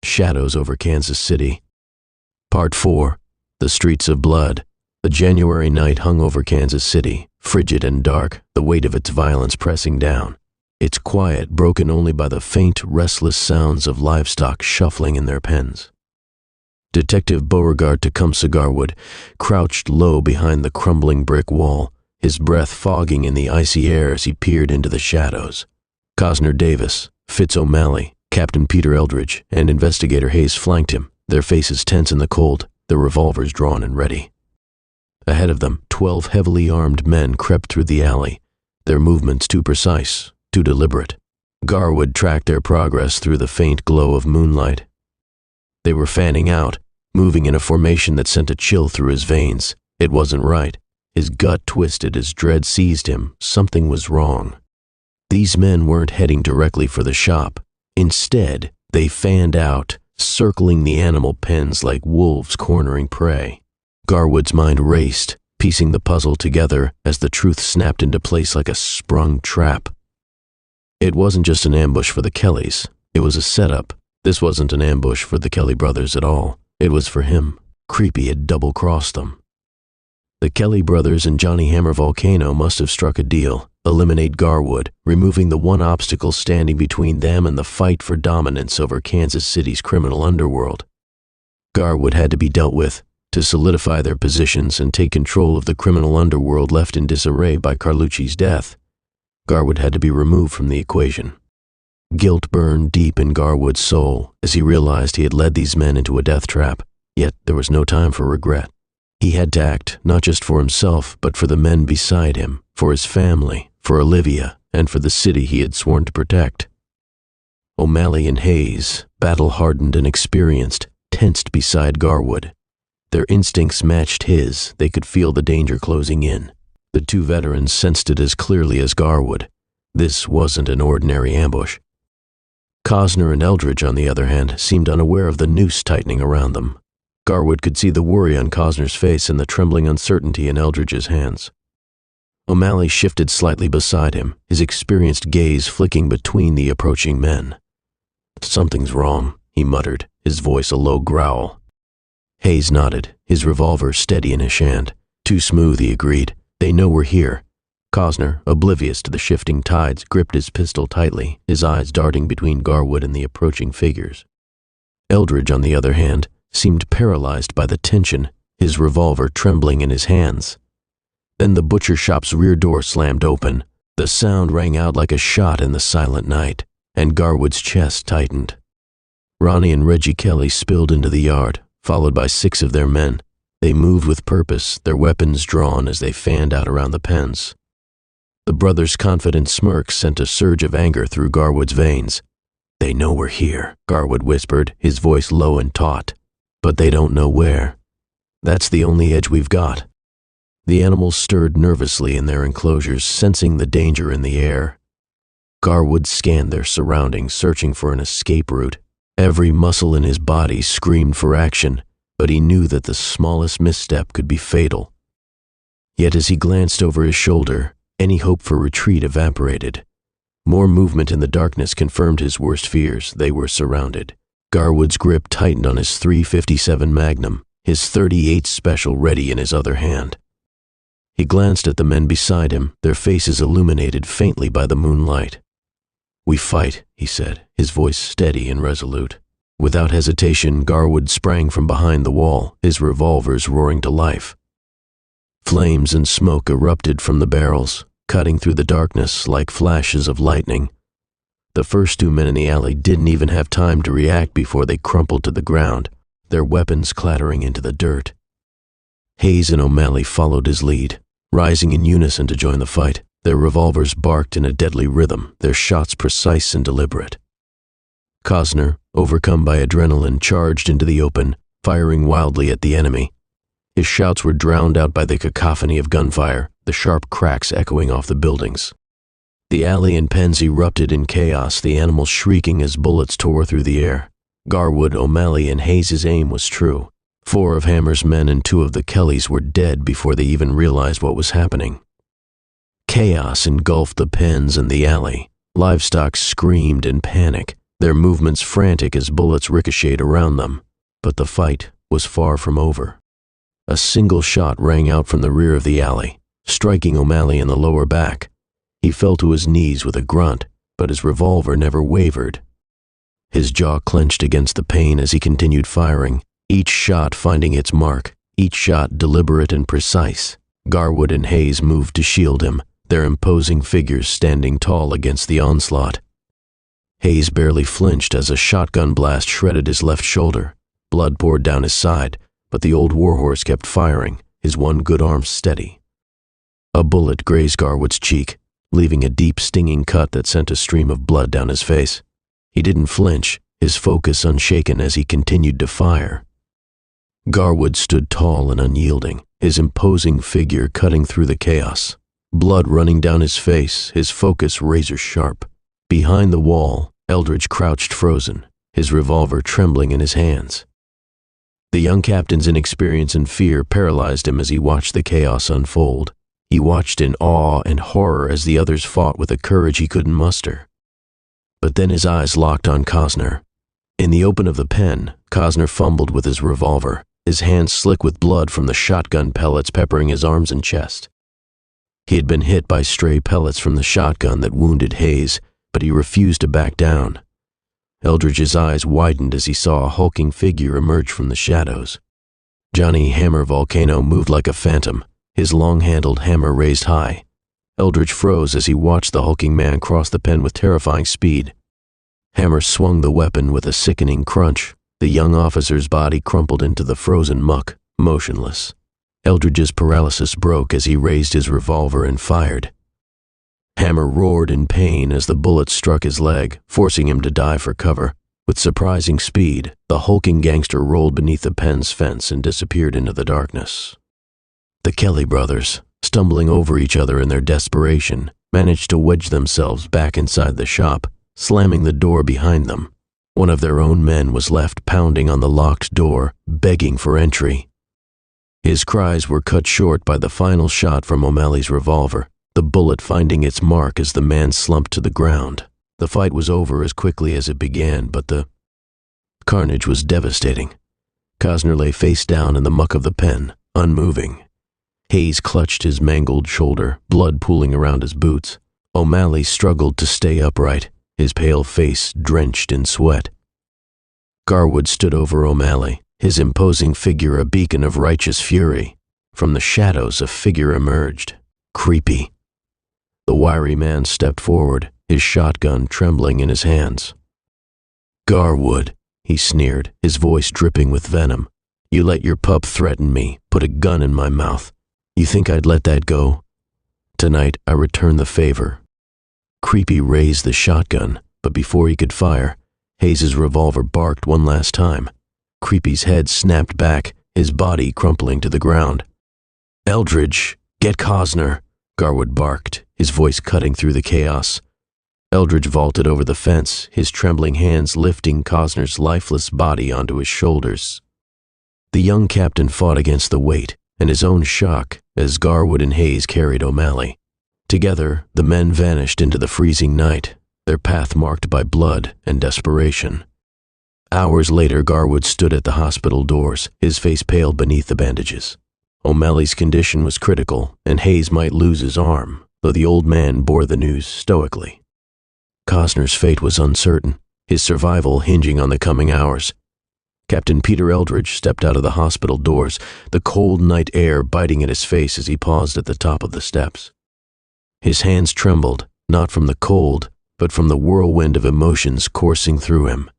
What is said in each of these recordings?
Shadows over Kansas City. Part 4. The Streets of Blood. A January night hung over Kansas City, frigid and dark, the weight of its violence pressing down. Its quiet broken only by the faint, restless sounds of livestock shuffling in their pens. Detective Beauregard Tecumseh Garwood crouched low behind the crumbling brick wall, his breath fogging in the icy air as he peered into the shadows. Cosner Davis, Fitz O'Malley, Captain Peter Eldridge, and Investigator Hayes flanked him, their faces tense in the cold, their revolvers drawn and ready. Ahead of them, 12 heavily armed men crept through the alley, their movements too precise, too deliberate. Garwood tracked their progress through the faint glow of moonlight. They were fanning out, moving in a formation that sent a chill through his veins. It wasn't right. His gut twisted as dread seized him. Something was wrong. These men weren't heading directly for the shop. Instead, they fanned out, circling the animal pens like wolves cornering prey. Garwood's mind raced, piecing the puzzle together as the truth snapped into place like a sprung trap. It wasn't just an ambush for the Kellys. It was a setup. This wasn't an ambush for the Kelly brothers at all. It was for him. Creepy had double-crossed them. The Kelly brothers and Johnny Hammer Volcano must have struck a deal. Eliminate Garwood, removing the one obstacle standing between them and the fight for dominance over Kansas City's criminal underworld. Garwood had to be dealt with to solidify their positions and take control of the criminal underworld left in disarray by Carlucci's death. Garwood had to be removed from the equation. Guilt burned deep in Garwood's soul as he realized he had led these men into a death trap, yet there was no time for regret. He had to act not just for himself, but for the men beside him, for his family, for Olivia, and for the city he had sworn to protect. O'Malley and Hayes, battle-hardened and experienced, tensed beside Garwood. Their instincts matched his. They could feel the danger closing in. The two veterans sensed it as clearly as Garwood. This wasn't an ordinary ambush. Cosner and Eldridge, on the other hand, seemed unaware of the noose tightening around them. Garwood could see the worry on Cosner's face and the trembling uncertainty in Eldridge's hands. O'Malley shifted slightly beside him, his experienced gaze flicking between the approaching men. "Something's wrong," he muttered, his voice a low growl. Hayes nodded, his revolver steady in his hand. "Too smooth," he agreed. "They know we're here." Cosner, oblivious to the shifting tides, gripped his pistol tightly, his eyes darting between Garwood and the approaching figures. Eldridge, on the other hand, seemed paralyzed by the tension, his revolver trembling in his hands. Then the butcher shop's rear door slammed open. The sound rang out like a shot in the silent night, and Garwood's chest tightened. Ronnie and Reggie Kelly spilled into the yard, followed by 6 of their men. They moved with purpose, their weapons drawn as they fanned out around the pens. The brothers' confident smirk sent a surge of anger through Garwood's veins. "They know we're here," Garwood whispered, his voice low and taut. "But they don't know where. That's the only edge we've got." The animals stirred nervously in their enclosures, sensing the danger in the air. Garwood scanned their surroundings, searching for an escape route. Every muscle in his body screamed for action, but he knew that the smallest misstep could be fatal. Yet as he glanced over his shoulder, any hope for retreat evaporated. More movement in the darkness confirmed his worst fears. They were surrounded. Garwood's grip tightened on his .357 Magnum, his .38 Special ready in his other hand. He glanced at the men beside him, their faces illuminated faintly by the moonlight. "We fight," he said, his voice steady and resolute. Without hesitation, Garwood sprang from behind the wall, his revolvers roaring to life. Flames and smoke erupted from the barrels, cutting through the darkness like flashes of lightning. The first 2 men in the alley didn't even have time to react before they crumpled to the ground, their weapons clattering into the dirt. Hayes and O'Malley followed his lead, rising in unison to join the fight. Their revolvers barked in a deadly rhythm, their shots precise and deliberate. Cosner, overcome by adrenaline, charged into the open, firing wildly at the enemy. His shouts were drowned out by the cacophony of gunfire, the sharp cracks echoing off the buildings. The alley and pens erupted in chaos, the animals shrieking as bullets tore through the air. Garwood, O'Malley, and Hayes' aim was true. 4 of Hammer's men and 2 of the Kellys were dead before they even realized what was happening. Chaos engulfed the pens and the alley. Livestock screamed in panic. their movements frantic as bullets ricocheted around them. But the fight was far from over. A single shot rang out from the rear of the alley, striking O'Malley in the lower back. He fell to his knees with a grunt, but his revolver never wavered. His jaw clenched against the pain as he continued firing, each shot finding its mark, each shot deliberate and precise. Garwood and Hayes moved to shield him, their imposing figures standing tall against the onslaught. Hayes barely flinched as a shotgun blast shredded his left shoulder. Blood poured down his side, but the old warhorse kept firing, his one good arm steady. A bullet grazed Garwood's cheek, leaving a deep stinging cut that sent a stream of blood down his face. He didn't flinch, his focus unshaken as he continued to fire. Garwood stood tall and unyielding, his imposing figure cutting through the chaos. Blood running down his face, his focus razor sharp. Behind the wall, Eldridge crouched frozen, his revolver trembling in his hands. The young captain's inexperience and fear paralyzed him as he watched the chaos unfold. He watched in awe and horror as the others fought with a courage he couldn't muster. But then his eyes locked on Cosner. In the open of the pen, Cosner fumbled with his revolver, his hands slick with blood from the shotgun pellets peppering his arms and chest. He had been hit by stray pellets from the shotgun that wounded Hayes, but he refused to back down. Eldridge's eyes widened as he saw a hulking figure emerge from the shadows. Johnny Hammer Volcano moved like a phantom, his long-handled hammer raised high. Eldridge froze as he watched the hulking man cross the pen with terrifying speed. Hammer swung the weapon with a sickening crunch. The young officer's body crumpled into the frozen muck, motionless. Eldridge's paralysis broke as he raised his revolver and fired. Hammer roared in pain as the bullet struck his leg, forcing him to dive for cover. With surprising speed, the hulking gangster rolled beneath the pen's fence and disappeared into the darkness. The Kelly brothers, stumbling over each other in their desperation, managed to wedge themselves back inside the shop, slamming the door behind them. One of their own men was left pounding on the locked door, begging for entry. His cries were cut short by the final shot from O'Malley's revolver, the bullet finding its mark as the man slumped to the ground. The fight was over as quickly as it began, but the carnage was devastating. Cosner lay face down in the muck of the pen, unmoving. Hayes clutched his mangled shoulder, blood pooling around his boots. O'Malley struggled to stay upright, his pale face drenched in sweat. Garwood stood over O'Malley, his imposing figure a beacon of righteous fury. From the shadows a figure emerged, creepy. The wiry man stepped forward, his shotgun trembling in his hands. "Garwood," he sneered, his voice dripping with venom. "You let your pup threaten me, put a gun in my mouth. You think I'd let that go? Tonight I return the favor." Creepy raised the shotgun, but before he could fire, Hayes's revolver barked one last time. Creepy's head snapped back, his body crumpling to the ground. "Eldridge, get Cosner," Garwood barked, his voice cutting through the chaos. Eldridge vaulted over the fence, his trembling hands lifting Cosner's lifeless body onto his shoulders. The young captain fought against the weight and his own shock as Garwood and Hayes carried O'Malley. Together, the men vanished into the freezing night, their path marked by blood and desperation. Hours later, Garwood stood at the hospital doors, his face pale beneath the bandages. O'Malley's condition was critical, and Hayes might lose his arm, though the old man bore the news stoically. Cosner's fate was uncertain, his survival hinging on the coming hours. Captain Peter Eldridge stepped out of the hospital doors, the cold night air biting at his face as he paused at the top of the steps. His hands trembled, not from the cold, but from the whirlwind of emotions coursing through him.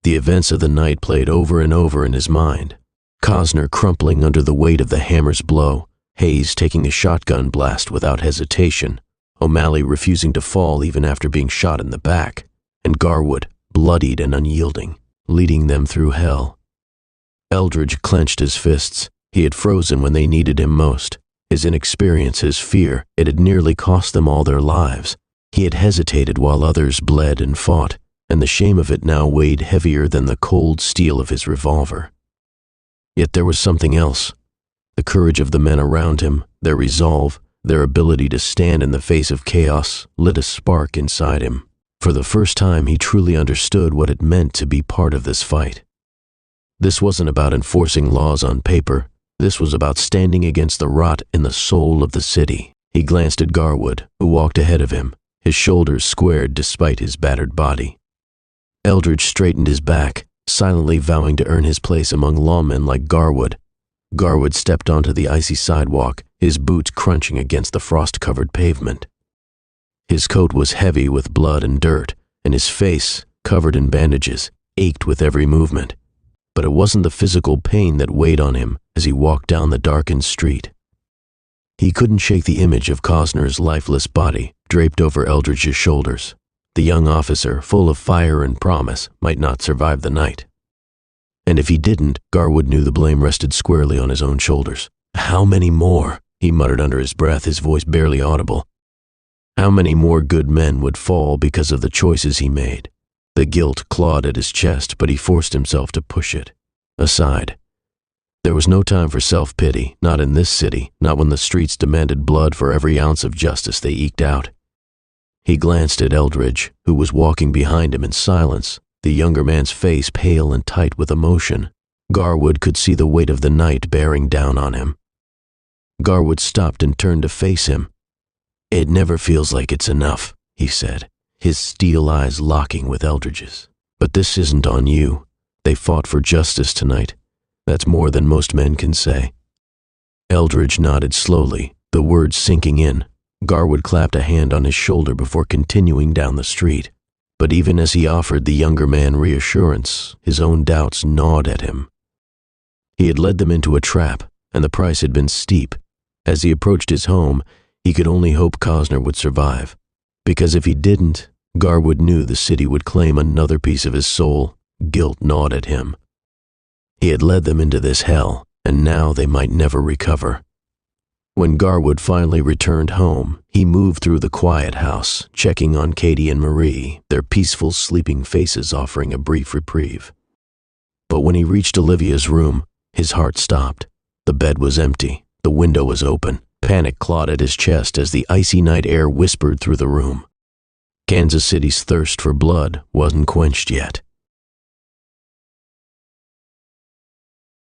The events of the night played over and over in his mind. Cosner crumpling under the weight of the hammer's blow, Hayes taking a shotgun blast without hesitation, O'Malley refusing to fall even after being shot in the back, and Garwood, bloodied and unyielding, leading them through hell. Eldridge clenched his fists. He had frozen when they needed him most. His inexperience, his fear, it had nearly cost them all their lives. He had hesitated while others bled and fought, and the shame of it now weighed heavier than the cold steel of his revolver. Yet there was something else. The courage of the men around him, their resolve, their ability to stand in the face of chaos, lit a spark inside him. For the first time, he truly understood what it meant to be part of this fight. This wasn't about enforcing laws on paper. This was about standing against the rot in the soul of the city. He glanced at Garwood, who walked ahead of him, his shoulders squared despite his battered body. Eldridge straightened his back, silently vowing to earn his place among lawmen like Garwood. Garwood stepped onto the icy sidewalk, his boots crunching against the frost-covered pavement. His coat was heavy with blood and dirt, and his face, covered in bandages, ached with every movement. But it wasn't the physical pain that weighed on him as he walked down the darkened street. He couldn't shake the image of Cosner's lifeless body draped over Eldridge's shoulders. The young officer, full of fire and promise, might not survive the night. And if he didn't, Garwood knew the blame rested squarely on his own shoulders. How many more? He muttered under his breath, his voice barely audible. How many more good men would fall because of the choices he made? The guilt clawed at his chest, but he forced himself to push it aside. There was no time for self-pity, not in this city, not when the streets demanded blood for every ounce of justice they eked out. He glanced at Eldridge, who was walking behind him in silence, the younger man's face pale and tight with emotion. Garwood could see the weight of the night bearing down on him. Garwood stopped and turned to face him. "It never feels like it's enough," he said, his steel eyes locking with Eldridge's. "But this isn't on you. They fought for justice tonight. That's more than most men can say." Eldridge nodded slowly, the words sinking in. Garwood clapped a hand on his shoulder before continuing down the street. But even as he offered the younger man reassurance, his own doubts gnawed at him. He had led them into a trap, and the price had been steep. As he approached his home, he could only hope Cosner would survive. Because if he didn't, Garwood knew the city would claim another piece of his soul. Guilt gnawed at him. He had led them into this hell, and now they might never recover. When Garwood finally returned home, he moved through the quiet house, checking on Katie and Marie, their peaceful sleeping faces offering a brief reprieve. But when he reached Olivia's room, his heart stopped. The bed was empty, the window was open. Panic clawed at his chest as the icy night air whispered through the room. Kansas City's thirst for blood wasn't quenched yet.